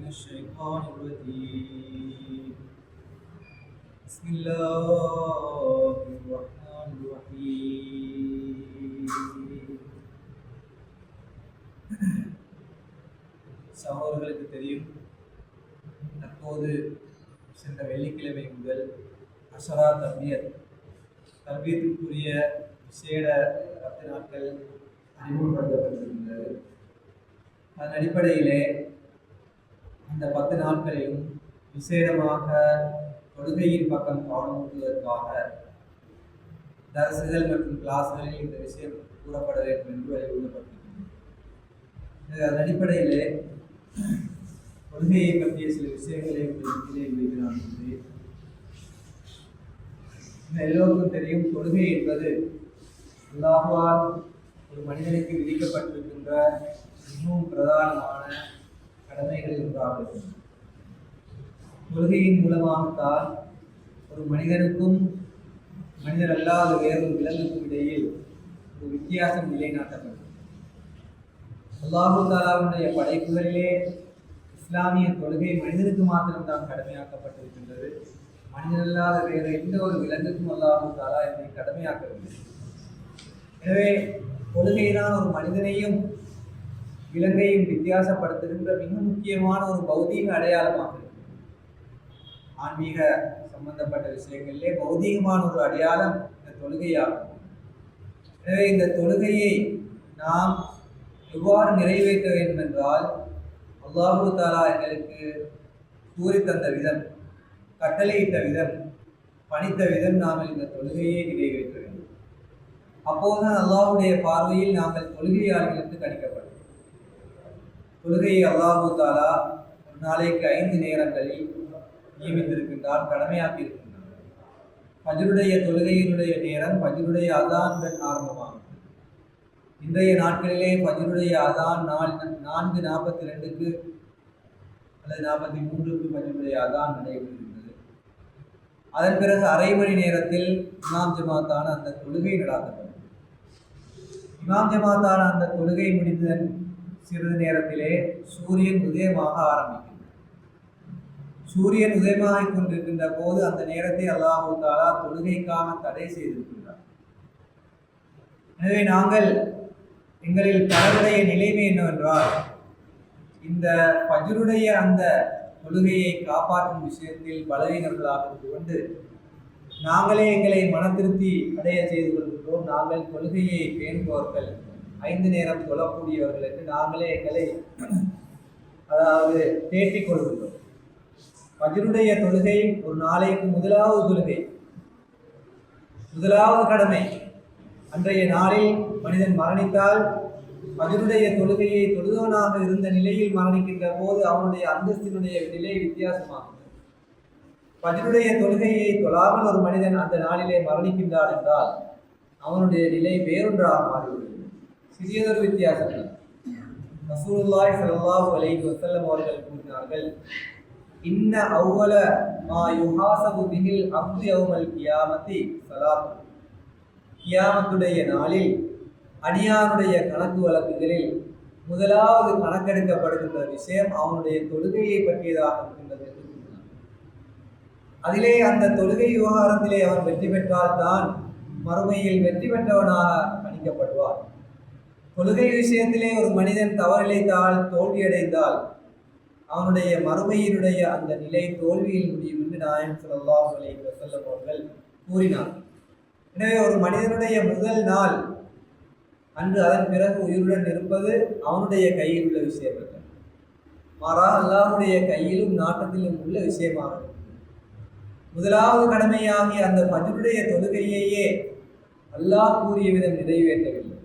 الشيطان الرجيم بسم الله الرحمن الرحيم சகோதரர்களுக்கு தெரியும், தற்போது சென்ற வெள்ளிக்கிழமை முதல் அஷரா தர்பியத்துக்குரிய விசேட 10 நாட்கள் அறிமுகப்படுத்தப்பட்டிருக்கின்றது. அதன் அடிப்படையிலே அந்த 10 நாட்களிலும் விசேடமாக தொழுகையின் பக்கம் கவனமூட்டுவதற்காக தரிசுகள் மற்றும் கிளாஸ்களில் இந்த விஷயம் கூறப்பட வேண்டும் என்று வலியுறுத்தப்பட்டிருக்கிறது. அதன் அடிப்படையிலே தொழுகையை பற்றிய சில விஷயங்களை வைக்கிறான். எல்லோருக்கும் தெரியும், தொழுகை என்பது அல்லாஹ்வால் ஒரு மனிதனுக்கு விதிக்கப்பட்டிருக்கின்ற மிகவும் பிரதானமான கடமைகள் ஒன்றாகும். தொழுகையின் மூலமாகத்தான் ஒரு மனிதனுக்கும் மனிதர் அல்லாத வேறொரு விலங்குக்கும் இடையில் ஒரு வித்தியாசம் நிலைநாட்டப்படும். அல்லாஹு தாலாவுடைய படைப்புகளிலே இஸ்லாமிய தொழுகை மனிதனுக்கு மாத்திரம்தான் கடமையாக்கப்பட்டிருக்கின்றது. மனிதன் அல்லாத வேறு எந்த ஒரு விலங்குக்கும் அல்லாஹு தாலா என்னை கடமையாக்கவில்லை. எனவே தொழுகைதான் ஒரு மனிதனையும் விலங்கையும் வித்தியாசப்படுத்துகின்ற மிக முக்கியமான ஒரு பௌதீக அடையாளமாக இருக்கு. ஆன்மீக சம்பந்தப்பட்ட விஷயங்களிலே பௌதீகமான ஒரு அடையாளம் இந்த தொழுகையாகும். எனவே இந்த தொழுகையை நாம் எவ்வாறு நிறைவேற்ற வேண்டும் என்றால், அல்லாஹு தாலா எங்களுக்கு கூறி தந்த விதம், கட்டளையிட்ட விதம், பணித்த விதம் நாங்கள் இந்த தொழுகையை நிறைவேற்ற வேண்டும். அப்போதுதான் அல்லாஹுடைய பார்வையில் நாங்கள் தொழுகையாளர்களுக்கு கணிக்கப்படும். தொழுகையை அல்லாஹு தாலா ஒரு நாளைக்கு 5 நேரங்களில் நியமித்திருக்கின்றார், கடமையாக்கி இருக்கின்றார். ஃபஜ்ருடைய தொழுகையினுடைய நேரம் ஃபஜ்ருடைய அதானுடன் ஆரம்பமாகும். இன்றைய நாட்களிலே ஃபஜ்ருடைய அதான் 4:42 அல்லது 43 ஃபஜ்ருடைய அதான் நடைபெறுகின்றது. அதன் பிறகு அரை மணி நேரத்தில் இமாம் ஜமாத்தான அந்த தொழுகை நடாத்தப்படும். இமாம் ஜமாத்தான அந்த தொழுகை முடிந்ததன் சிறிது நேரத்திலே சூரியன் உதயமாக ஆரம்பிக்கும். சூரியன் உதயமாகிக் கொண்டிருக்கின்ற போது அந்த நேரத்தை அல்லாஹு தாலா தொழுகைக்காக தடை செய்திருக்கின்றார். எனவே நாங்கள் எங்களில் பலருடைய நிலைமை என்னவென்றால், இந்த ஃபஜ்ருடைய அந்த தொழுகையை காப்பாற்றும் விஷயத்தில் பலவீனர்களாக இருந்து கொண்டு நாங்களே எங்களை மன திருப்தி அடைய செய்து கொள்கின்றோம். நாங்கள் தொழுகையை பேணுபவர்கள், 5 நேரம் தொழக்கூடியவர்கள் என்று நாங்களே எங்களை தேற்றிக் கொள்கின்றோம். ஃபஜ்ருடைய தொழுகை ஒரு நாளைக்கு முதலாவது தொழுகை, முதலாவது கடமை. அன்றைய நாளில் மனிதன் மரணித்தால் ஃபஜ்ருடைய தொழுகையை தொழுதவனாக இருந்த நிலையில் மரணிக்கின்ற போது அவனுடைய அந்தஸ்தினுடைய நிலை வித்தியாசமாகும். ஃபஜ்ருடைய தொழுகையை தொழாமல் ஒரு மனிதன் அந்த நாளிலே மரணிக்கின்றான் என்றால் அவனுடைய நிலை வேறொன்றாக மாறிவிடும். சிறியதொரு வித்தியாசம். ரசூலுல்லாஹி ஸல்லல்லாஹு அலைஹி வஸல்லம் அவர்கள் கூறினார்கள், இன்ன அவ்வல மா யுஹாஸபு பிஹில் அப்து யௌமல் கியாமத்தி ஸலாத்து. கியாமத்துடைய நாளில் அடியானுடைய கணக்கு வழக்குகளில் முதலாவது கணக்கெடுக்கப்படுகின்ற விஷயம் அவனுடைய தொழுகையை பற்றியதாக இருக்கின்றது என்று கூறினார். அதிலே அந்த தொழுகை விவகாரத்திலே அவன் வெற்றி பெற்றால் தான் மறுமையில் வெற்றி பெற்றவனாக கணிக்கப்படுவார். தொழுகை விஷயத்திலே ஒரு மனிதன் தவறிழைத்தால், தோல்வியடைந்தால் அவனுடைய மறுமையினுடைய அந்த நிலை தோல்வியில் முடியும் என்று நாயகம் ஸல்லல்லாஹு அலைஹி வஸல்லம் அவர்கள் கூறினார். எனவே ஒரு மனிதனுடைய முதல் நாள் அன்று அதன் பிறகு உயிருடன் இருப்பது அவனுடைய கையில் உள்ள விஷயம் அல்ல, மாறாக அல்லாஹ்வுடைய கையிலும் நாட்டத்திலும் உள்ள விஷயமாக இருக்கிறது. முதலாவது கடமையாகிய அந்த ஃபஜ்ருடைய தொழுகையையே அல்லாஹ் கூறிய விதம் நிறைவேற்றவில்லை.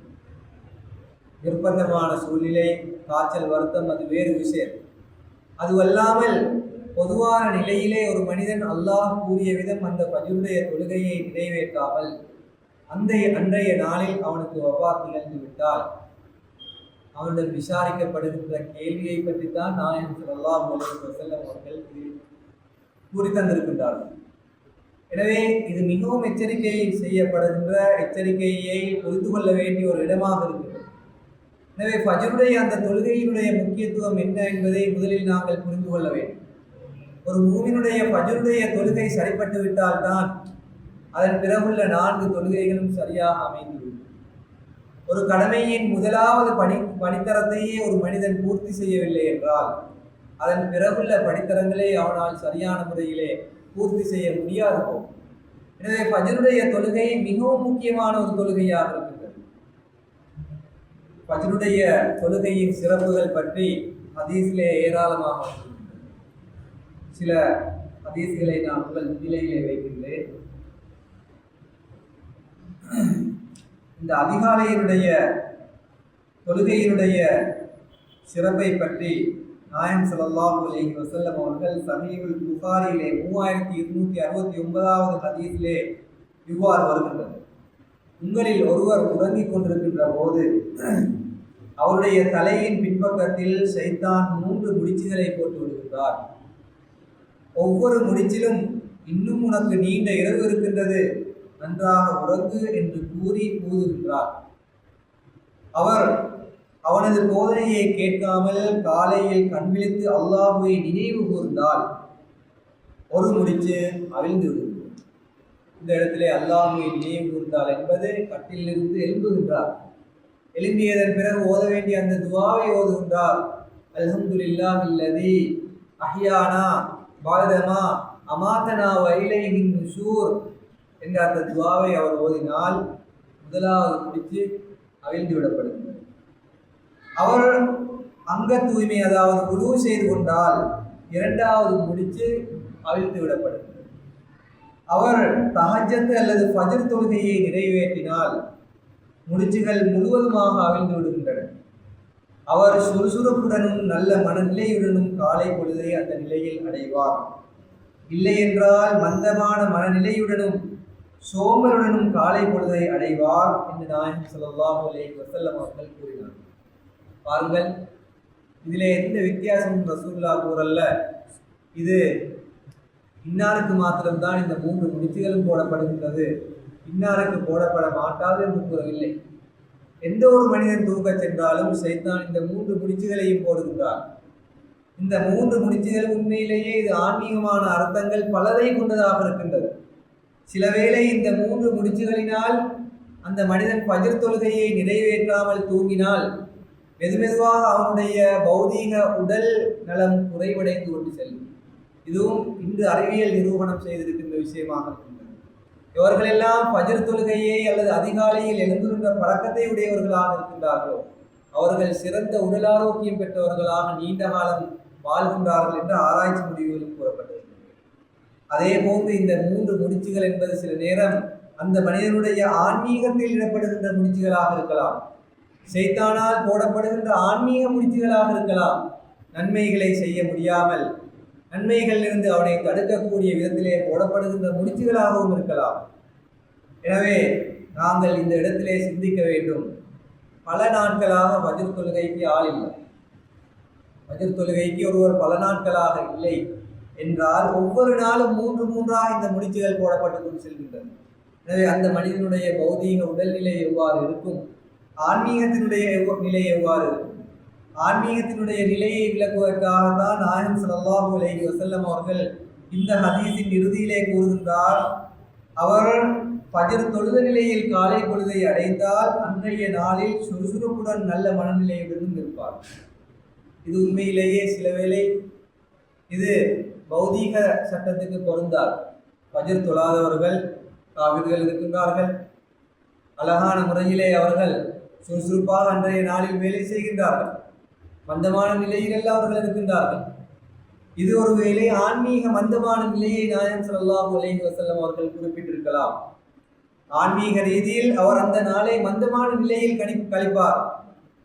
நிர்பந்தமான சூழ்நிலை, காய்ச்சல், வருத்தம், அது வேறு விஷயம். அதுவல்லாமல் பொதுவான நிலையிலே ஒரு மனிதன் அல்லாஹ் கூறிய விதம் அந்த ஃபஜ்ருடைய தொழுகையை நிறைவேற்றாமல் அன்றைய நாளில் அவனுக்கு வஃபாத் நிகழ்ந்து விட்டால் அவனிடம் விசாரிக்கப்படுகின்ற கேள்வியை பற்றித்தான் நாயகம் ஸல்லல்லாஹு அலைஹி வஸல்லம் அவர்கள் கூறி தந்திருக்கின்றார்கள். எனவே இது மிகவும் எச்சரிக்கை செய்யப்படுகின்ற, எச்சரிக்கையை புரிந்து கொள்ள வேண்டிய ஒரு இடமாக இருக்கிறது. எனவே ஃபஜ்ருடைய அந்த தொழுகையினுடைய முக்கியத்துவம் என்ன என்பதை முதலில் நாங்கள் புரிந்து கொள்ள வேண்டும். ஒரு மூமினுடைய ஃபஜ்ருடைய தொழுகை சரிப்பட்டு விட்டால்தான் அதன் பிறகுள்ள 4 தொழுகைகளும் சரியாக அமைந்துவிடும். ஒரு கடமையின் முதலாவது படித்தரத்தையே ஒரு மனிதன் பூர்த்தி செய்யவில்லை என்றால் அதன் பிறகுள்ள படித்தரங்களே அவனால் சரியான முறையிலே பூர்த்தி செய்ய முடியாது போகும். எனவே ஃபஜ்ருடைய தொழுகை மிகவும் முக்கியமான ஒரு தொழுகையாக இருக்கின்றது. ஃபஜ்ருடைய தொழுகையின் சிறப்புகள் பற்றி ஹதீஸிலே ஏராளமாக சில ஹதீஸ்களை நான் உங்கள் முன்னிலையிலே வைக்கின்றேன். இந்த அதிகாலையினுடைய தொழுகையினுடைய சிறப்பை பற்றி நாயகம் ஸல்லல்லாஹு அலைஹி வஸல்லம் அவர்கள் சஹீஹுல் புகாரியிலே 3269வது ஹதீஸிலே இவ்வாறு வருகின்றது: உங்களில் ஒருவர் உறங்கிக் கொண்டிருக்கின்ற போது அவருடைய தலையின் பின்பக்கத்தில் ஷைத்தான் 3 முடிச்சுகளை போட்டு விடுகின்றார். ஒவ்வொரு முடிச்சிலும் இன்னும் உனக்கு நீண்ட இரவு இருக்கின்றது, நன்றாக உறங்கு என்று கூறி ஊதுகின்றார். அவர் அவனது போதனையை கேட்காமல் காலையில் கண்விழித்து அல்லாஹ்வை நினைவு கூர்ந்தால் ஒரு முடிச்சு அவிழ்ந்து விடும். இந்த இடத்திலே அல்லாஹ்வை நினைவு கூர்ந்தால் என்பது கட்டிலிருந்து எழும்புகின்றார். எழும்பியதன் பிறகு ஓத வேண்டிய அந்த துவாவை ஓதுகின்றார். அல்ஹம்துலில்லாஹி அல்லதி அஹ்யானா பஅதமா அமாதனா வ இலைஹின் நுஷூர் என்ற அந்த துவாவை அவர் ஓதினால் முதலாவது முடிச்சு அவிழ்ந்து விடப்படுகிறது. அவர் அங்க தூய்மை, அதாவது உது செய்து கொண்டால் இரண்டாவது முடிச்சு அவிழ்த்து விடப்படுகிறது. அவர் தஹஜ்ஜத் அல்லது ஃபஜ்ர் தொழுகையை நிறைவேற்றினால் முடிச்சுகள் முழுவதுமாக அவிழ்ந்து விடுகின்றன. அவர் சுறுசுறுப்புடனும் நல்ல மனநிலையுடனும் காலை பொழுதை அந்த நிலையில் அடைவார். இல்லை என்றால் மந்தமான மனநிலையுடனும் சோம்பலுடனும் காலை பொழுதை அடைவார் என்று நாயகம் ஸல்லல்லாஹு அலைஹி வஸல்லம் அவர்கள் கூறினார். பாருங்கள், இதிலே எந்த வித்தியாசமும் ரசூலுல்லாஹ் கூறல்ல. இது இன்னாருக்கு மாத்திரம்தான் இந்த 3 முடிச்சுகளும் போடப்படுகின்றது, இன்னாருக்கு போடப்பட மாட்டாது என்று கூறவில்லை. எந்த ஒரு மனிதன் தூங்கச் சென்றாலும் ஷைத்தான் இந்த 3 முடிச்சுகளையும் போடுகின்றார். இந்த 3 முடிச்சுகள் உண்மையிலேயே இது ஆன்மீகமான அர்த்தங்கள் பலதை கொண்டதாக இருக்கின்றது. சில வேளை இந்த 3 முடிச்சுகளினால் அந்த மனிதன் ஃபஜ்ர் தொழுகையை நிறைவேற்றாமல் தூங்கினால் மெதுமெதுவாக அவனுடைய பௌதீக உடல் நலம் குறைவடைந்து கொண்டு செல்லும். இதுவும் இன்று அறிவியல் நிரூபணம் செய்திருக்கின்ற விஷயமாக இருக்கின்றது. இவர்களெல்லாம் ஃபஜ்ர் தொழுகையை அல்லது அதிகாலையில் எழுந்துகின்ற பழக்கத்தை உடையவர்களாக இருக்கின்றார்களோ அவர்கள் சிறந்த உடல் ஆரோக்கியம் பெற்றவர்களாக நீண்ட காலம் வாழ்கின்றார்கள் என்று ஆராய்ச்சி முடிவுகளில் கூறப்பட்டிருக்கிறது. அதே போன்று இந்த 3 முடிச்சுகள் என்பது சில நேரம் அந்த மனிதனுடைய ஆன்மீகத்தில் இடப்படுகின்ற முடிச்சுகளாக இருக்கலாம், ஷைத்தானால் போடப்படுகின்ற ஆன்மீக முடிச்சுகளாக இருக்கலாம். நன்மைகளை செய்ய முடியாமல் நன்மைகளிலிருந்து அவனை தடுக்கக்கூடிய விதத்திலே போடப்படுகின்ற முடிச்சுகளாகவும் இருக்கலாம். எனவே நாங்கள் இந்த இடத்திலே சிந்திக்க வேண்டும். பல நாட்களாக ஃபஜ்ர் தொழுகைக்கு ஆள் இல்லை, ஃபஜ்ர் தொழுகைக்கு ஒருவர் பல நாட்களாக இல்லை என்றால் ஒவ்வொரு நாளும் 3 இந்த முடிச்சுகள் போடப்பட்டு கொண்டு செல்கின்றன. எனவே அந்த மனிதனுடைய பௌதீக உடல்நிலை எவ்வாறு இருக்கும், ஆன்மீகத்தினுடைய நிலை எவ்வாறு இருக்கும்? ஆன்மீகத்தினுடைய நிலையை விளக்குவதற்காகத்தான் நாயகம் ஸல்லல்லாஹு அலைஹி வஸல்லம் அவர்கள் இந்த ஹதீஸின் இறுதியிலே கூறுகின்றார், அவர் ஃபஜ்ர் தொழுத நிலையில் காலை பொழுதை அடைந்தால் அன்றைய நாளில் சுறுசுறுப்புடன் நல்ல மனநிலையுடனும் இருப்பார். இது உண்மையிலேயே சில வேளை இது பௌதீக சட்டத்துக்கு பொருந்தார். ஃபஜ்ர் தொழாதவர்கள் காவிர்கள் இருக்கின்றார்கள், அழகான முறையிலே அவர்கள் சுறுசுறுப்பாக அன்றைய நாளில் வேலை செய்கின்றார்கள், மந்தமான நிலையில் அவர்கள் இருக்கின்றார்கள். இது ஒரு வேளை ஆன்மீக மந்தமான நிலையை நாயகம் ஸல்லல்லாஹு அலைஹி வஸல்லம் அவர்கள் குறிப்பிட்டிருக்கலாம். ஆன்மீக ரீதியில் அவர் அந்த நாளை மந்தமான நிலையில் கழிப்பார்.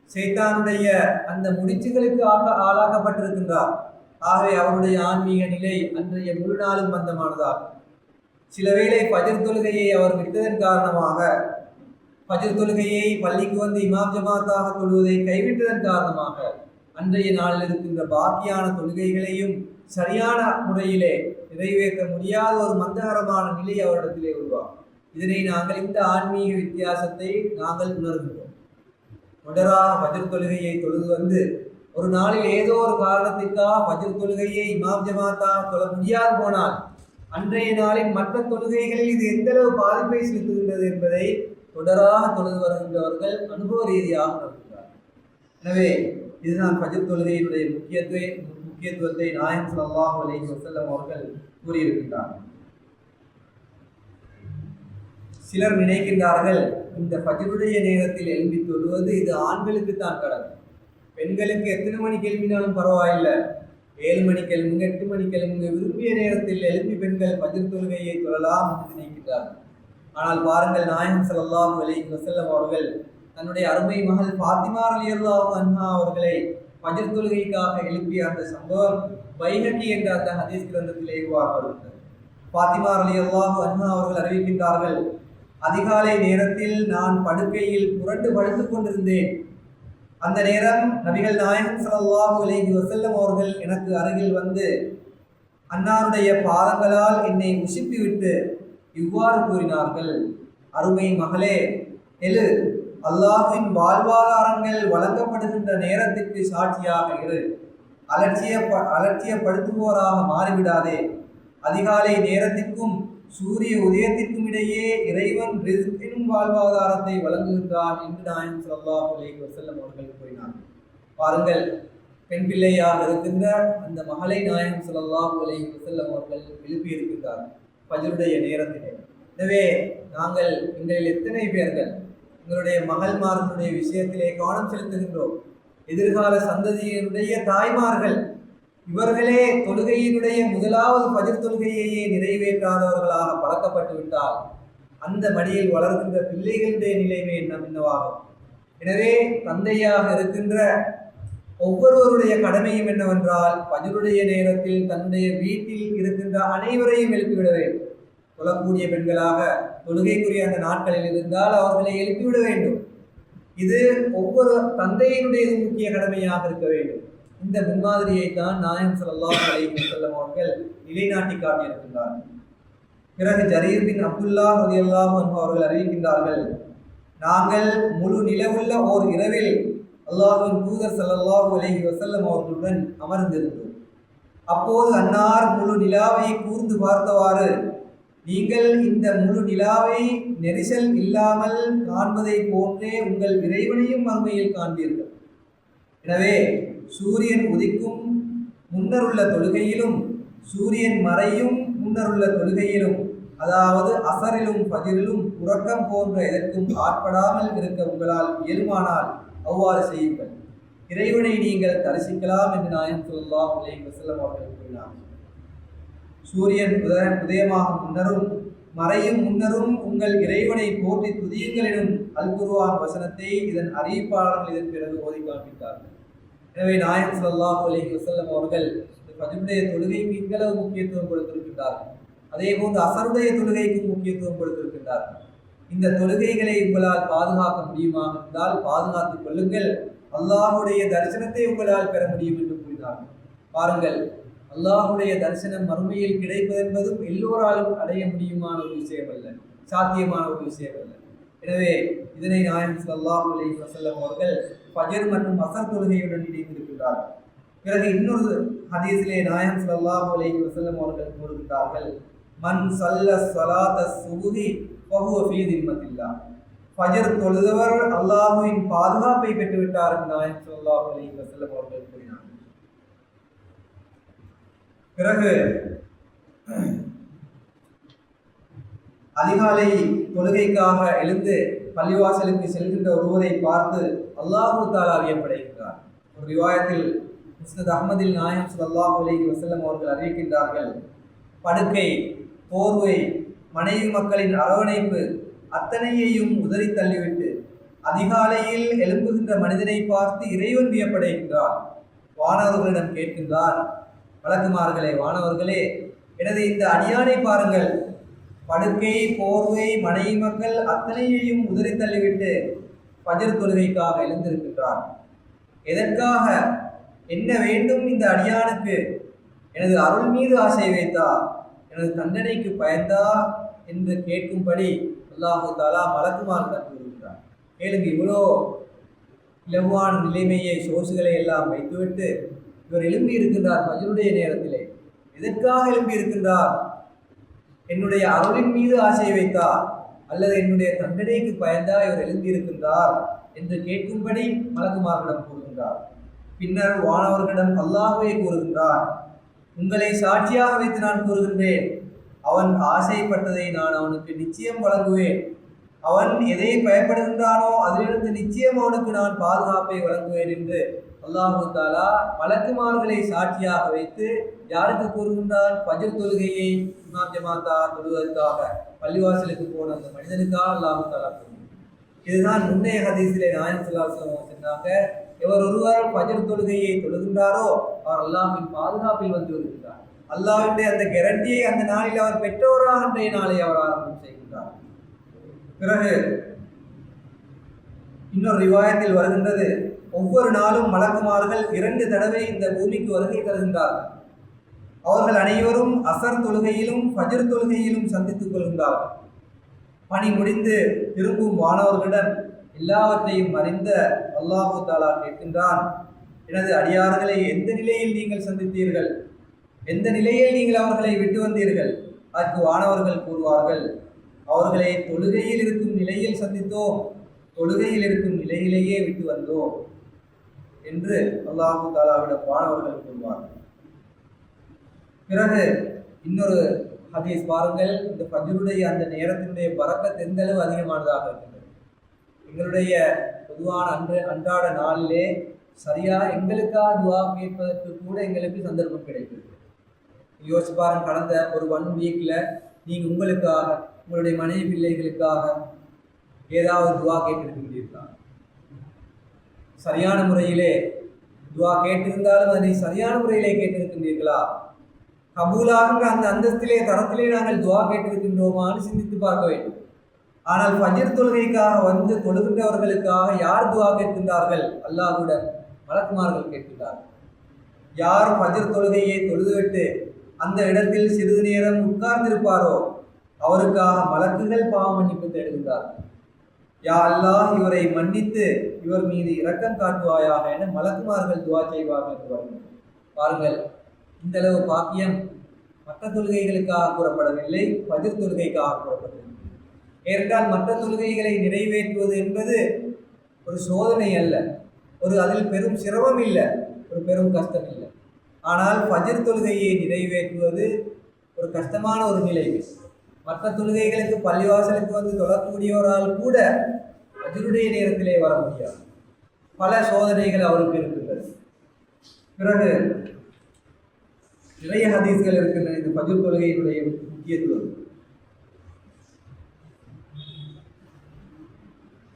ஷைத்தானுடைய அந்த முடிச்சுகளுக்கு ஆளாக்கப்பட்டிருக்கின்றார். ஆகவே அவருடைய ஆன்மீக நிலை அன்றைய முழு நாளும் மந்தமானதாகும். சில வேளை ஃபஜ்ர் தொழுகையை அவர் விட்டதன் காரணமாக, ஃபஜ்ர் தொழுகையை பள்ளிக்கு வந்து இமாம் ஜமாத்தாக தொழுவதை கைவிட்டதன் காரணமாக அன்றைய நாளில் இருக்கின்ற பாக்கியான தொழுகைகளையும் சரியான முறையிலே நிறைவேற்ற முடியாத ஒரு மந்தகரமான நிலை அவரிடத்திலே உருவாகும். இதனை நாங்கள் இந்த ஆன்மீக வித்தியாசத்தை நாங்கள் உணர்கிறோம். தொடராக ஃபஜ்ர் தொழுகையை தொழுது வந்து ஒரு நாளில் ஏதோ ஒரு காரணத்திற்காக ஃபஜ்ர் தொழுகையை இமாம் ஜமாத்தா தொழ முடியாது போனால் அன்றைய நாளின் மற்ற தொழுகைகளில் இது எந்த அளவு பாதிப்பை செலுத்துகின்றது என்பதை தொடராக தொழுது வருகின்றவர்கள் அனுபவ ரீதியாக நடத்துகிறார். எனவே இதுதான் ஃபஜ்ர் தொழுகையினுடைய முக்கியத்துவத்தை நாயகம் ஸல்லல்லாஹு அலைஹி வஸல்லம் அவர்கள் கூறியிருக்கின்றார். சிலர் நினைக்கின்றார்கள் இந்த ஃபஜ்ருடைய நேரத்தில் எழும்பி தொழுவது இது ஆண்களுக்கு தான் கடமை, பெண்களுக்கு எத்தனை மணிக்கு எழுப்பினாலும் பரவாயில்லை, 7 மணிக்கு எழும்புங்க, 8 மணிக்கு எழும்புங்க, விரும்பிய நேரத்தில் எழுப்பி பெண்கள் ஃபஜ்ர் தொழுகையை தொழலாம் என்று நினைக்கின்றார்கள். ஆனால் பாருங்கள், நாயகம் ஸல்லல்லாஹு அலைஹி வஸல்லம் அவர்கள் தன்னுடைய அருமை மகள் ஃபாத்திமா ரலியல்லாஹு அன்ஹா அவர்களை ஃபஜ்ர் தொழுகைக்காக எழுப்பிய அந்த சம்பவம் பைஹகி என்ற அந்த ஹதீஸ் கிரந்தத்திலே வருகிறது. ஃபாத்திமா ரலியல்லாஹு அன்ஹா அவர்கள் அறிவிக்கின்றார்கள், அதிகாலை நேரத்தில் நான் படுக்கையில் புரண்டு படுத்துக் கொண்டிருந்தேன். அந்த நேரம் நபிகள் நாயகம் ஸல்லல்லாஹு அலைஹி வஸல்லம் அவர்கள் எனக்கு அருகில் வந்து அன்னாருடைய பாதங்களால் என்னை உசுப்பிவிட்டு இவ்வாறு கூறினார்கள், அருமை மகளே, எழு, அல்லாஹ்வின் வாழ்வாதாரங்கள் வழங்கப்படுகின்ற நேரத்திற்கு சாட்சியாக இரு, அலட்சியப்படுத்துவோராக மாறிவிடாதே. அதிகாலை நேரத்திற்கும் சூரிய உதயத்திற்கும் இடையே இறைவன் ரிஸ்கினும் வாழ்வாதாரத்தை வழங்குகின்றான் என்று நாயகம் ஸல்லல்லாஹு அலைஹி வஸல்லம் அவர்கள் கூறினார். பாருங்கள், பெண் பிள்ளையாக இருக்கின்ற அந்த மகளை நாயகம் ஸல்லல்லாஹு அலைஹி வஸல்லம் அவர்கள் எழுப்பியிருக்கின்றார் ஃபஜ்ருடைய நேரத்திலே. எனவே நாங்கள் எங்களில் எத்தனை பேர்கள் எங்களுடைய மகள்மார்களுடைய விஷயத்திலே கவனம் செலுத்துகின்றோம்? எதிர்கால சந்ததியினுடைய தாய்மார்கள் இவர்களே தொழுகையினுடைய முதலாவது ஃபஜ்ர் தொழுகையையே நிறைவேற்றாதவர்களாக பழக்கப்பட்டு விட்டால் அந்த மடியில் வளர்கின்ற பிள்ளைகளுடைய நிலைமை என்னவாகும்? எனவே தந்தையாக இருக்கின்ற ஒவ்வொருவருடைய கடமையும் என்னவென்றால் ஃபஜ்ருடைய நேரத்தில் தன்னுடைய வீட்டில் இருக்கின்ற அனைவரையும் எழுப்பிவிட வேண்டும். தொழக்கூடிய பெண்களாக தொழுகைக்குரிய அந்த நாட்களில் இருந்தால் அவர்களை எழுப்பிவிட வேண்டும். இது ஒவ்வொரு தந்தையினுடைய முக்கிய கடமையாக இருக்க வேண்டும். இந்த முன்மாதிரியை தான் நாயகம் ஸல்லல்லாஹு அலைஹி வஸல்லம் அவர்கள் நிலைநாட்டி காட்டியிருக்கின்றார்கள். பிறகு ஜரீர் பின் அப்துல்லா ரலியல்லாஹு அன்ஹு அவர்கள் அறிவிக்கின்றார்கள், நாங்கள் முழு நிலவுள்ள ஓர் இரவில் அல்லாஹ்வின் தூதர் ஸல்லல்லாஹு அலைஹி வஸல்லம் அவர்களுடன் அமர்ந்திருந்தோம். அப்போது அன்னார் முழு நிலாவை கூர்ந்து பார்த்தவாறு, நீங்கள் இந்த முழு நிலாவை நெரிசல் இல்லாமல் காண்பதை போன்றே உங்கள் இறைவனையும் மறுமையில் காண்பீர்கள். எனவே சூரியன் உதிக்கும் முன்னருள்ள தொழுகையிலும் சூரியன் மறையும் முன்னருள்ள தொழுகையிலும், அதாவது அசரிலும் ஃபஜ்ரிலும் உறக்கம் போன்ற எதற்கும் ஆட்படாமல் இருக்க உங்களால் இயலுமானால் அவ்வாறு செய்யுங்கள். இறைவனை நீங்கள் தரிசிக்கலாம் என்று நாயகம் ஸல்லல்லாஹு அலைஹி வஸல்லம் அவர்கள் கூறினார். சூரியன் உதயமாகும் முன்னரும் மறையும் முன்னரும் உங்கள் இறைவனை போற்றி துதியுங்கள் எனும் அல் குர்ஆன் வசனத்தை இதன் அறிவிப்பாளர்கள் இதன் பிறகு ஓதி காண்பித்தார்கள். எனவே நாயகம் ஸல்லல்லாஹு அலைஹி வஸல்லம் அவர்கள் ஃபஜ்ருடைய தொழுகைக்கு இந்தளவு முக்கியத்துவம் கொடுத்திருக்கின்றார்கள். அதே போன்று அசருடைய தொழுகைக்கும் முக்கியத்துவம் கொடுத்திருக்கின்றார்கள். இந்த தொழுகைகளை உங்களால் பாதுகாக்க முடியுமாக இருந்தால் பாதுகாத்துக் கொள்ளுங்கள், அல்லாஹுடைய தரிசனத்தை உங்களால் பெற முடியும் என்று கூறினார்கள். பாருங்கள், அல்லாஹுடைய தரிசனம் மறுமையில் கிடைப்பதென்பதும் எல்லோராலும் அடைய முடியுமான ஒரு விஷயம் அல்ல, சாத்தியமான ஒரு விஷயம் அல்ல. எனவே இதனை நாயகம் ஸல்லல்லாஹு அலைஹி வஸல்லம் அவர்கள் ஃபஜ்ர் மற்றும் அஸர் தொழுகையுடன் இணைத்திருக்கிறார்கள். பிறகு இன்னொரு ஹதீஸிலே நாயகம் ஸல்லல்லாஹு அலைஹி வஸல்லம் அவர்கள் கூறுகிறார்கள், மன் ஸல்ல ஸலாத ஸுபுஹி ஃபஹுவ ஃபீ திம்மத்தில்லாஹ், ஃபஜ்ர் தொழுதவர் அல்லாஹ்வின் பாதுகாப்பை பெற்றுவிட்டார் என்று நாயகம் ஸல்லல்லாஹு அலைஹி வஸல்லம் அவர்கள் கூறினார்கள். பிறகு அதிகாலை தொழுகைக்காக எழுந்து பள்ளிவாசலுக்கு செல்கின்ற ஒருவரை பார்த்து அல்லாஹு தஆலா வியப்படைகின்றார். ஒரு ரிவாயத்தில் முஸ்னத் அஹ்மதில் நாயகம் ஸல்லல்லாஹு அலைஹி வஸல்லம் அவர்கள் அறிவிக்கின்றார்கள், படுக்கை, போர்வை, மனைவி மக்களின் அரவணைப்பு அத்தனையையும் உதறி தள்ளிவிட்டு அதிகாலையில் எழும்புகின்ற மனிதனை பார்த்து இறைவன் வியப்படைகின்றார். வானவர்களிடம் கேட்கின்றார், வழக்குமார்களே, வானவர்களே, எனது இந்த அடியானை பாருங்கள், படுக்கை, போர்வை, மனைவி மக்கள் அத்தனையையும் உதறி தள்ளிவிட்டு ஃபஜ்ர் தொழுகைக்காக எழுந்திருக்கின்றார். எதற்காக, என்ன வேண்டும் இந்த அடியானுக்கு? எனது அருள் மீது ஆசை வைத்தா, எனது தண்டனைக்கு பயந்தா என்று கேட்கும்படி அல்லாஹு தஆலா மலக்குமாரிடம் கூறுகிறார். கேளுங்க, இவ்வளோ இலகுவான நிலைமையை சோசுகளை எல்லாம் வைத்துவிட்டு இவர் எழும்பி இருக்கின்றார் ஃபஜ்ருடைய நேரத்திலே. எதற்காக எழும்பி இருக்கின்றார்? என்னுடைய அருளின் மீது ஆசை வைத்தார் அல்லது என்னுடைய தண்டனைக்கு பயந்தா இவர் எழும்பி இருக்கின்றார் என்று கேட்கும்படி மலக்குமார்களிடம் கூறுகின்றார். பின்னர் வானவர்களிடம் அல்லாஹ்வே கூறுகின்றார், உங்களை சாட்சியாக வைத்து நான் கூறுகின்றேன், அவன் ஆசைப்பட்டதை நான் அவனுக்கு நிச்சயம் வழங்குவேன். அவன் எதை பயப்படுகின்றானோ அதிலிருந்து நிச்சயம் அவனுக்கு நான் பாதுகாப்பை வழங்குவேன் என்று அல்லாஹு தாலா மலக்குமார்களை சாட்சியாக வைத்து யாருக்கு கூறுகின்றான்? ஃபஜ்ர் தொழுகையை இமாம் ஜமாத்தா தொழுவதற்காக பள்ளிவாசலுக்கு போன அந்த மனிதனுக்காக அல்லாஹு தாலா கூறுகிறான். இதுதான் முன்னைய ஹதீஸிலே நாயகம் ஸல்லல்லாஹு அலைஹி வஸல்லம் சொன்னாங்க, எவர் ஒருவர் ஃபஜ்ர் தொழுகையை தொழுகின்றாரோ அவர் அல்லாஹ்வின் பாதுகாப்பில் வந்து வருகின்றார். அல்லாஹ்வுடைய அந்த கேரண்டியை அந்த நாளில் அவர் பெற்றோராக அன்றைய நாளை அவர் ஆரம்பம் செய்கின்றார். பிறகு இன்னொரு ரிவாயத்தில் வருகின்றது, ஒவ்வொரு நாளும் மலக்குமார்கள் 2 தடவை இந்த பூமிக்கு வருகை தருகின்றார்கள். அவர்கள் அனைவரும் அசர் தொழுகையிலும் ஃபஜ்ர் தொழுகையிலும் சந்தித்துக் கொள்கின்றார்கள். பணி முடிந்து திரும்பும் வானவர்களிடம் எல்லாவற்றையும் அறிந்த அல்லாஹு தாலா கேட்கின்றான், எனது அடியார்களை எந்த நிலையில் நீங்கள் சந்தித்தீர்கள்? எந்த நிலையில் நீங்கள் அவர்களை விட்டு வந்தீர்கள்? அதற்கு வானவர்கள் கூறுவார்கள், அவர்களை தொழுகையில் இருக்கும் நிலையில் சந்தித்தோம், தொழுகையில் இருக்கும் நிலையிலேயே விட்டு வந்தோம் என்று அல்லாஹு தாலாவிடம் வானவர்கள் கூறுவார்கள். பிறகு இன்னொரு ஹதீஸ் பாருங்கள், இந்த ஃபஜ்ருடைய அந்த நேரத்தினுடைய பரக்கத் எந்த அளவு அதிகமானதாக இருக்கின்றது. எங்களுடைய பொதுவான அன்றாட நாளிலே சரியாக எங்களுக்காக துவா கேட்பதற்கு கூட எங்களுக்கு சந்தர்ப்பம் கிடைக்கிறது. யோசிச்சு பாருங்க, கடந்த ஒரு 1 வீக்கில் நீங்கள் உங்களுக்காக, உங்களுடைய மனைவி பிள்ளைகளுக்காக ஏதாவது துவா கேட்டிருக்கின்றீர்களா? சரியான முறையிலே துவா கேட்டிருந்தாலும் அதனை சரியான முறையிலே கேட்டிருக்கின்றீர்களா? கபூலாகின்ற அந்த அந்தஸ்திலே தரத்திலே நாங்கள் துவா கேட்டிருக்கின்றோமான்னு சிந்தித்து பார்க்க வேண்டும். ஆனால் ஃபஜ்ர் தொழுகைக்காக வந்து தொழுகின்றவர்களுக்காக யார் துவா கேட்கின்றார்கள்? அல்லாஹ்விடம் மலக்குமார்கள் கேட்கின்றார்கள். யார் ஃபஜ்ர் தொழுகையை தொழுதுவிட்டு அந்த இடத்தில் சிறிது நேரம் உட்கார்ந்திருப்பாரோ அவருக்காக மலக்குகள் பாவ மன்னிப்பு தேடுகின்றார்கள். யா அல்லாஹ், இவரை மன்னித்து இவர் மீது இரக்கம் காட்டுவாயாக என மலக்குமார்கள் துவா செய்வார்கள் என்று வருகிறது. பாருங்கள், இந்த அளவு பாக்கியம் மற்ற தொழுகைகளுக்காக கூறப்படவில்லை, ஃபஜ்ர் தொழுகைக்காக கூறப்படவில்லை. ஏனென்றால் மற்ற தொழுகைகளை நிறைவேற்றுவது என்பது ஒரு சோதனை அல்ல, அதில் பெரும் சிரமம் இல்லை, ஒரு பெரும் கஷ்டம் இல்லை. ஆனால் ஃபஜ்ர் தொழுகையை நிறைவேற்றுவது ஒரு கஷ்டமான ஒரு நிலை. மற்ற தொழுகைகளுக்கு பள்ளிவாசலுக்கு வந்து தொழக்கூடியவரால் கூட ஃபஜ்ருடைய நேரத்திலே வர முடியாது. பல சோதனைகள் அவருக்கு இருக்கின்றது. பிறகு நிறைய ஹதீஸ்கள் இருக்கின்றன இந்த ஃபஜ்ர் தொழுகையினுடைய முக்கியத்துவம்.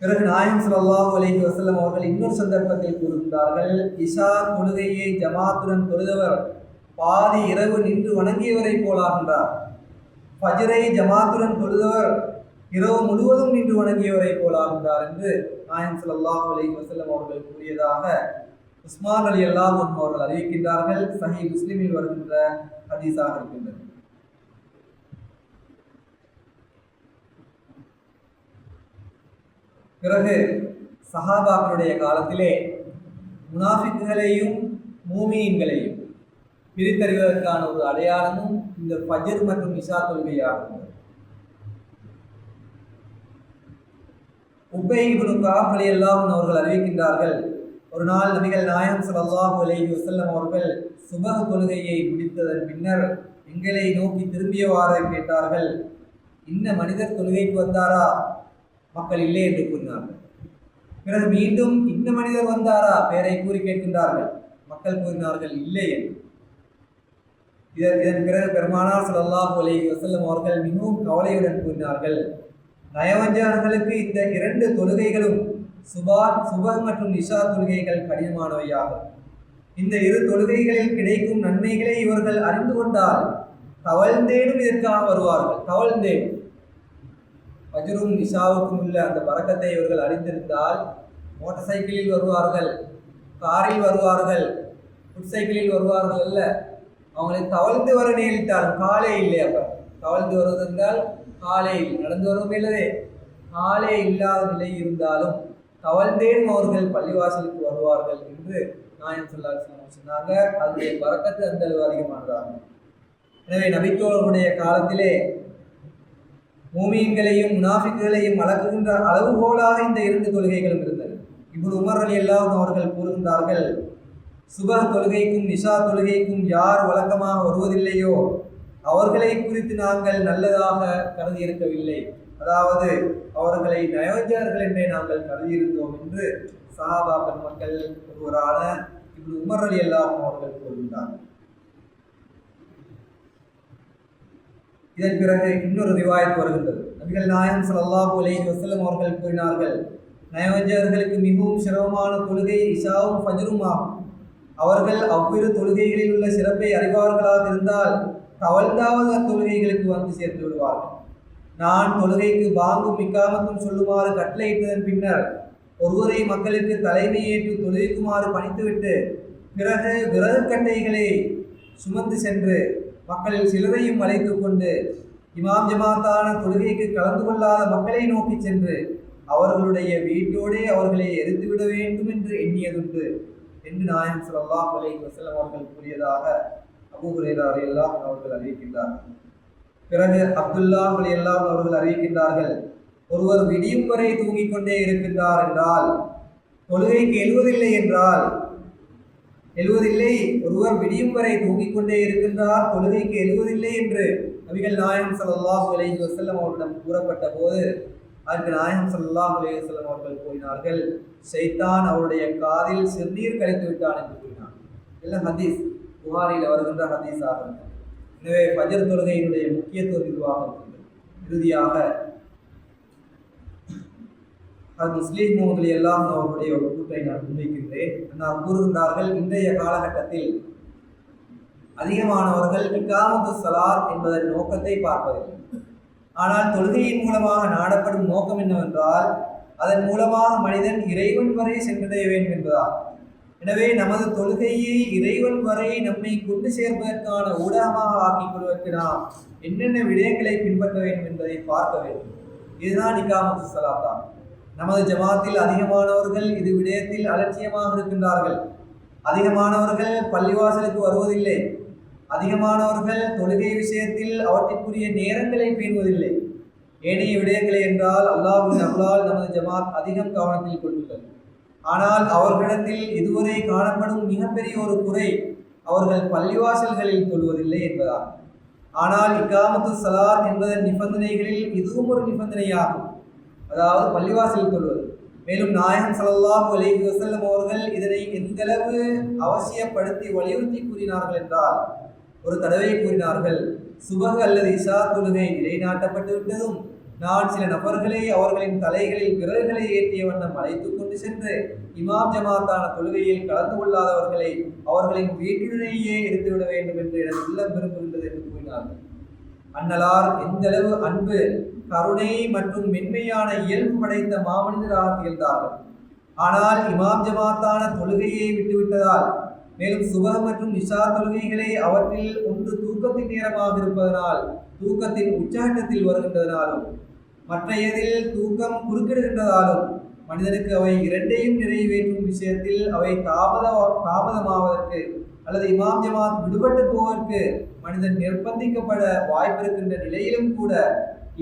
பிறகு நாயகம் ஸல்லல்லாஹு அலைஹி வஸல்லம் அவர்கள் இன்னொரு சந்தர்ப்பத்தில் கூறுகின்றார்கள், இஷா தொழுகையை ஜமாத்துடன் தொழுதவர் பாதி இரவு நின்று வணங்கியவரை போலாகின்றார். ஃபஜ்ரை ஜமாத்துடன் தொழுதவர் இரவு முழுவதும் நின்று வணங்கியவரை போலாகின்றார் என்று நாயகம் ஸல்லல்லாஹு அலைஹி வஸல்லம் அவர்கள் கூறியதாக உஸ்மான் ரலியல்லாஹு அன்ஹு அவர்கள் அறிவிக்கின்றார்கள். சஹீஹ் முஸ்லிமில் வருகின்ற ஹதீஸாக இருக்கின்றது. பிறகு சஹாபாக்களுடைய காலத்திலே முனாஃபிக்குகளையும் மூமின்களையும் பிரித்தறிவதற்கான ஒரு அடையாளமும் இந்த ஃபஜ்ர் மற்றும் இஷா தொழுகையாகும். உபை இப்னு கஅப் ரலியல்லாஹு அன்ஹு அவர்கள் அறிவிக்கின்றார்கள், ஒரு நாள் நபிகள் நாயகம் ஸல்லல்லாஹு அலைஹி வஸல்லம் அவர்கள் சுபஹ் தொழுகையை முடித்ததன் பின்னர் எங்களை நோக்கி திரும்பியவாறு கேட்டார்கள், இந்த மனிதர் தொழுகைக்கு வந்தாரா? மக்கள் இல்லை என்று கூறினார்கள். பிறகு மீண்டும் இந்த மனிதர் வந்தாரா? பெயரை கூறி கேட்கின்றார்கள். மக்கள் கூறினார்கள் இல்லை என்று. இதன் பிறகு பெருமானார் ஸல்லல்லாஹு அலைஹி வஸல்லம் அவர்கள் மிகவும் கவலையுடன் கூறினார்கள், நயவஞ்சகர்களுக்கு இந்த 2 தொழுகைகளும் சுபஹ் மற்றும் இஷா தொழுகைகள் கடினமானவையாகும். இந்த 2 தொழுகைகளில் கிடைக்கும் நன்மைகளை இவர்கள் அறிந்து கொண்டால் தவழ்ந்தேனும் இதற்காக வருவார்கள். தவழ்ந்தேனும் ஃபஜ்ரும் இஷாவுக்கும் உள்ள அந்த பரக்கத்தை இவர்கள் அறிந்திருந்தால் மோட்டார் சைக்கிளில் வருவார்கள், காரில் வருவார்கள், ஃபுட் சைக்கிளில் வருவார்கள் அல்ல. அவங்களை தவழ்ந்து வர நேரிட்டால் காலே இல்லை. அப்போ தவழ்ந்து வருவதென்றால் காலே இல்லை, நடந்து வருவோம் இல்லவே, காலே இல்லாத நிலை இருந்தாலும் தவழ்ந்தேனும் அவர்கள் பள்ளிவாசலுக்கு வருவார்கள் என்று நாயகம் ஸல்லல்லாஹு அலைஹி வஸல்லம் சொன்னாங்க. அதனுடைய பரக்கத்து அந்த அளவு அதிகமானதாகும். எனவே நபித்தோழருடைய காலத்திலே மூமீன்களையும் முனாஃபிக்குகளையும் அளக்குகின்ற அளவுகோலாக இந்த 2 தொழுகைகளும் இருந்தன. இப்னு உமர் ரலியல்லாஹு அன்ஹு அவர்கள் கூறுகின்றார்கள், சுபஹ் தொழுகைக்கும் இஷா தொழுகைக்கும் யார் வழக்கமாக வருவதில்லையோ அவர்களை குறித்து நாங்கள் நல்லதாக கருதியிருக்கவில்லை, அதாவது அவர்களை நயோஜகர்கள் என்றே நாங்கள் கருதியிருந்தோம் என்று சஹாபா பெருமக்கள் ஒருவரான இப்னு உமர் ரலியல்லாஹு அன்ஹு அவர்கள் கூறுகின்றார்கள். இதன் பிறகு இன்னொரு ரிவாயத் வருகின்றது. நபிகள் நாயகம் ஸல்லல்லாஹு அலைஹி வஸல்லம் அவர்கள் கூறினார்கள், நயோஜகர்களுக்கு மிகவும் சிரமமான தொழுகை இஷாவும் ஃபஜ்ரும் ஆகும். அவர்கள் அவ்விரு தொழுகைகளில் உள்ள சிறப்பை அறிவார்களாக இருந்தால் தவழ்ந்தாவது அத்தொழுகைகளுக்கு வந்து சேர்த்து விடுவார்கள். நான் தொழுகைக்கு பாங்கும் இக்காமத்தும் சொல்லுமாறு கட்டளையிட்டதன் பின்னர் ஒருவரை மக்களுக்கு தலைமையேற்று தொழுகைக்குமாறு பணித்துவிட்டு பிறகு விறகு கட்டைகளை சுமந்து சென்று மக்களில் சிலரையும் அழைத்து கொண்டு இமாம் ஜமாத்தான தொழுகைக்கு கலந்து கொள்ளாத மக்களை நோக்கி சென்று அவர்களுடைய வீட்டோடே அவர்களை எரித்துவிட வேண்டும் என்று எண்ணியதுண்டு என்று நாயகம் ஸல்லல்லாஹு அலைஹி வஸல்லம் அவர்கள் கூறியதாக அபூ ஹுரைரா ரலியல்லாஹு அன்ஹு அவர்கள் அறிவிக்கின்றார்கள். பிறகு அப்துல்லாஹ் ரலியல்லாஹு அன்ஹு அவர்கள் அறிவிக்கின்றார்கள், ஒருவர் விடியும் வரை தூங்கிக் கொண்டே இருக்கின்றார் என்றால் தொழுகைக்கு எழுவதில்லை, ஒருவர் விடியும் வரை தூங்கிக் கொண்டே இருக்கின்றார் தொழுகைக்கு எழுவதில்லை என்று நபிகள் நாயகம் ஸல்லல்லாஹு அலைஹி வஸல்லம் அவர்களிடம் கூறப்பட்ட போது அதற்கு நாயகம் ஸல்லல்லாஹு அலைஹி வஸல்லம் அவர்கள் கூறினார்கள், ஷைத்தான் அவருடைய காதில் சிறுநீர் கழித்து விட்டான் என்று கூறினார். எல்லாம் ஹதீஸ், புகாரில் வருகின்ற ஹதீஸ் ஆகும். எனவே ஃபஜ்ர் தொழுகையினுடைய முக்கியத்துவம் இதுவாக இருக்கின்றது. இறுதியாக முஸ்லீம் நூல்கள் எல்லாம் அவர்களுடைய ஒரு கூற்றை நான் முன்வைக்கின்றேன். நான் கூறுகின்றார்கள், இன்றைய காலகட்டத்தில் அதிகமானவர்கள் இக்காமத்து ஸலாத் என்பதன் நோக்கத்தை பார்ப்பதில்லை. ஆனால் தொழுகையின் மூலமாக நாடப்படும் நோக்கம் என்னவென்றால் அதன் மூலமாக மனிதன் இறைவன் வரை சென்றடைய வேண்டும் என்பதால். எனவே நமது தொழுகையை இறைவன் வரை நம்மை கொண்டு சேர்ப்பதற்கான ஊடகமாக ஆக்கிக் கொள்வதற்கு நாம் என்னென்ன விடயங்களை பின்பற்ற வேண்டும் என்பதை பார்க்க வேண்டும். இதுதான் இகாமத்து ஸலாத் தான். நமது ஜமாத்தில் அதிகமானவர்கள் இது விடயத்தில் அலட்சியமாக இருக்கின்றார்கள். அதிகமானவர்கள் பள்ளிவாசலுக்கு வருவதில்லை. அதிகமானவர்கள் தொழுகை விஷயத்தில் அவற்றிற்குரிய நேரங்களை பேணுவதில்லை. ஏனைய விடயங்களை என்றால் அல்லாஹ்வின் அருளால் நமது ஜமாத் அதிகம் கவனத்தில் கொண்டுள்ளது. ஆனால் அவர்களிடத்தில் இதுவரை காணப்படும் மிகப்பெரிய ஒரு குறை அவர்கள் பள்ளிவாசல்களில் தொழுவதில்லை என்பதால். ஆனால் இகாமத்து ஸலாத் என்பதன் நிபந்தனைகளில் இதுவும் ஒரு நிபந்தனையாகும், அதாவது பள்ளிவாசலில் தொழுவது. மேலும் நாயகம் ஸல்லல்லாஹு அலைஹி வஸல்லம் அவர்கள் இதனை எந்தளவு அவசியப்படுத்தி வலியுறுத்தி கூறினார்கள் என்றால், ஒரு தடவை கூறினார்கள், சுபஹ் அல்லது இஷா தொழுகை நிலைநாட்டப்பட்டு விட்டதும் நான் சில நபர்களை அவர்களின் தலைகளில் விரல்களை ஏற்றிய வண்ணம் அழைத்துக் கொண்டு சென்று இமாம் ஜமாத்தான தொழுகையில் கலந்து கொள்ளாதவர்களை அவர்களின் வீட்டுடனேயே இருந்துவிட வேண்டும் என்று எனது உள்ளம் விரும்புகின்றது என்று கூறினார்கள். அன்னலார் எந்தளவு அன்பு, கருணை மற்றும் மென்மையான இயல்பு படைத்த மாமனிதராக திகழ்ந்தார்கள். ஆனால் இமாம் ஜமாத்தான தொழுகையை விட்டுவிட்டதால், மேலும் சுபஹ் மற்றும் இஷா தொழுகைகளை அவற்றில் ஒன்று தூக்கத்தின் நேரமாக இருப்பதனால் தூக்கத்தின் உச்சகட்டத்தில் வருகின்றதனாலும் மற்றையதில் தூக்கம் குறுக்கிடுகின்றதாலும் மனிதனுக்கு அவை இரண்டையும் நிறைவேற்றும் விஷயத்தில் அவை தாமதமாவதற்கு அல்லது இமாம் ஜமாத் விடுபட்டு போவதற்கு மனிதன் நிர்பந்திக்கப்பட வாய்ப்பிருக்கின்ற நிலையிலும் கூட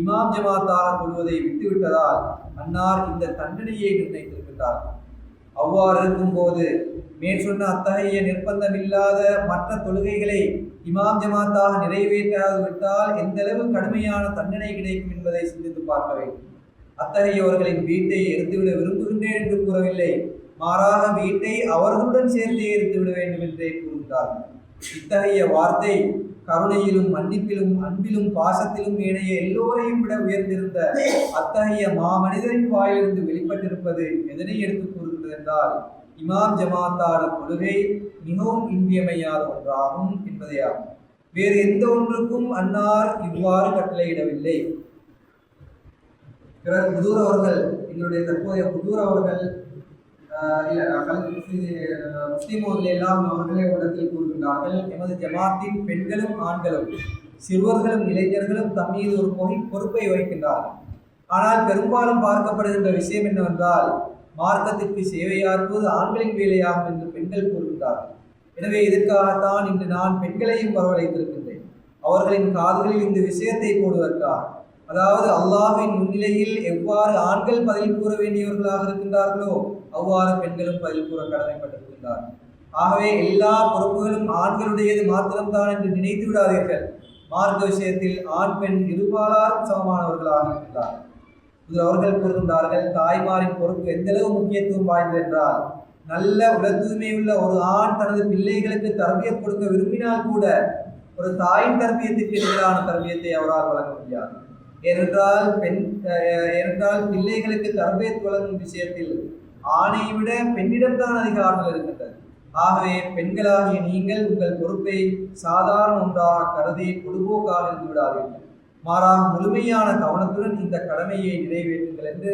இமாம் ஜமாத்தாக கொள்வதை விட்டுவிட்டதால் அன்னார் இந்த தண்டனையை நிர்ணயித்திருக்கின்றார். அவ்வாறு இருக்கும்போது மேற்சொன்ன அத்தகைய நிர்பந்தமில்லாத மற்ற தொழுகைகளை இமாம் ஜமாத்தாக நிறைவேற்றாது விட்டால் எந்தளவு கடுமையான தண்டனை கிடைக்கும் என்பதை சிந்தித்து பார்க்க வேண்டும். அத்தகையவர்களின் வீட்டை எரித்துவிட விரும்புகின்றேன் என்று கூறவில்லை, மாறாக வீட்டை அவர்களுடன் சேர்த்தே எரித்துவிட வேண்டும் என்றே கூறுகிறார்கள். இத்தகைய வார்த்தை கருணையிலும் மன்னிப்பிலும் அன்பிலும் பாசத்திலும் ஏனைய எல்லோரையும் விட உயர்ந்திருந்த அத்தகைய மாமனிதரின் வாயிலிருந்து வெளிப்பட்டிருப்பது எதனை எடுத்து கூறுகிறது என்றால், இமாம் ஜமாத்தான தொழுகை மிகவும் இன்றியமையாத ஒன்றாகும் என்பதையாகும். வேறு எந்த ஒன்றுக்கும் அன்னார் இவ்வாறு கட்டளையிடவில்லை. பிறகு புதூர் அவர்கள், எங்களுடைய தற்போதைய புதூர் அவர்கள் முஸ்லிம்கள் எல்லாம் அவர்களே இடத்தில் கூறுகின்றார்கள், எமது ஜமாத்தின் பெண்களும் ஆண்களும் சிறுவர்களும் இளைஞர்களும் தம்மீது ஒரு பொறுப்பை வகிக்கின்றார்கள். ஆனால் பெரும்பாலும் பார்க்கப்படுகின்ற விஷயம் என்னவென்றால், மார்க்கத்திற்கு சேவையாற்றுவது ஆண்களின் வேலையாகும் என்று பெண்கள் கூறுகின்றார்கள். எனவே இதற்காகத்தான் இன்று நான் பெண்களையும் வரவழைத்திருக்கின்றேன், அவர்களின் காதுகளில் இந்த விஷயத்தை போடுவதற்காக. அதாவது அல்லாஹ்வின் முன்னிலையில் எவ்வாறு ஆண்கள் பதில் கூற வேண்டியவர்களாக இருக்கின்றார்களோ அவ்வாறு பெண்களும் பதில் கூற கடமைப்பட்டிருக்கின்றார்கள். ஆகவே எல்லா பொறுப்புகளும் ஆண்களுடையது மாத்திரம்தான் என்று நினைத்து விடாதீர்கள். மார்க்க விஷயத்தில் ஆண் பெண் இருபாலாரும் சமமானவர்களாக இருக்கிறார்கள். அவர்கள் கூறுகின்றார்கள், தாய்மாரின் பொறுப்பு எந்தளவு முக்கியத்துவம் வாய்ந்தது என்றால், நல்ல உல தூய்மையுள்ள ஒரு ஆண் தனது பிள்ளைகளுக்கு தர்பியத் கொடுக்க விரும்பினால் கூட ஒரு தாயின் தர்பியத்திற்கு எதிரான தர்பியத்தை அவரால் வழங்க முடியாது. ஏனென்றால் பிள்ளைகளுக்கு தர்பியத் வழங்கும் விஷயத்தில் ஆணை விட பெண்ணிடம்தான் அதிக ஆற்றல் இருக்கின்றது. ஆகவே பெண்களாகிய நீங்கள் உங்கள் பொறுப்பை சாதாரண ஒன்றாக கருதி பொதுபோக்காக இருந்து விடாதீர்கள், மாறாக முழுமையான கவனத்துடன் இந்த கடமையை நிறைவேற்றுங்கள் என்று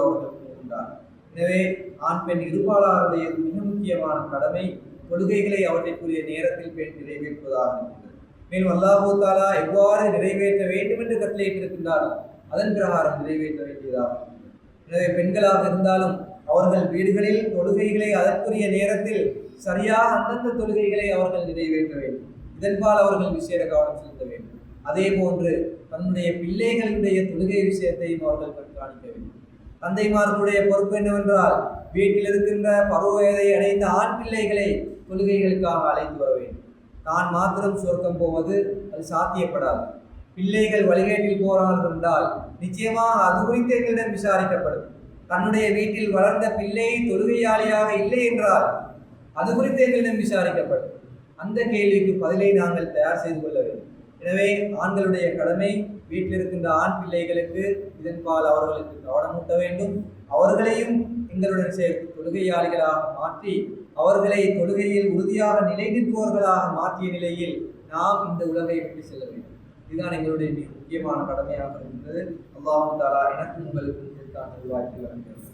அவர்கள் கூறுகின்றார். எனவே ஆண் பெண் இருபாலாருடைய மிக முக்கியமான கடமை தொழுகைகளை அவற்றிற்குரிய நேரத்தில் பெண் நிறைவேற்றுவதாக இருக்கின்றது. மேலும் அல்லாஹு தாலா எவ்வாறு நிறைவேற்ற வேண்டும் என்று கட்டளையிட்டிருக்கின்றாரோ அதன் பிரகாரம் நிறைவேற்ற வேண்டியதாக இருக்கின்றது. எனவே பெண்களாக இருந்தாலும் அவர்கள் வீடுகளில் தொழுகைகளை அதற்குரிய நேரத்தில் சரியாக அந்தந்த தொழுகைகளை அவர்கள் நிறைவேற்ற வேண்டும். இதன்பால் அவர்கள் விசேட கவனம் செலுத்த வேண்டும். அதே போன்று தன்னுடைய பிள்ளைகளுடைய தொழுகை விஷயத்தையும் அவர்கள் கண்காணிக்க வேண்டும். தந்தைமார்களுடைய பொறுப்பு என்னவென்றால் வீட்டில் இருக்கின்ற பருவ வயதை அடைந்த ஆண் பிள்ளைகளை தொழுகைகளுக்காக அழைத்து வர வேண்டும். தான் மாத்திரம் சொர்க்கம் போவது அது சாத்தியப்படாது. பிள்ளைகள் வழிகேட்டில் போறார்கள் என்றால் நிச்சயமாக அது குறித்து எங்களிடம் விசாரிக்கப்படும். தன்னுடைய வீட்டில் வளர்ந்த பிள்ளை தொழுகையாளியாக இல்லை என்றால் அது குறித்து எங்களிடம் விசாரிக்கப்படும். அந்த கேள்விக்கு பதிலை நாங்கள் தயார் செய்து கொள்ள வேண்டும். எனவே ஆண்களுடைய கடமை வீட்டில் இருக்கின்ற ஆண் பிள்ளைகளுக்கு இதன்பால் அவர்களுக்கு கவனமூட்ட வேண்டும். அவர்களையும் எங்களுடன் சேர்த்து தொழுகையாளிகளாக மாற்றி அவர்களை தொழுகையில் உறுதியாக நிலைநிற்பவர்களாக மாற்றிய நிலையில் நாம் இந்த உலகை விட்டு செல்ல வேண்டும். இதுதான் எங்களுடைய மிக முக்கியமான கடமையாக இருக்கின்றது. அல்லாஹ் தஆலா எனக்கும் உங்களுக்கும் இதற்கான வாய்ப்பை வழங்குகிறார்.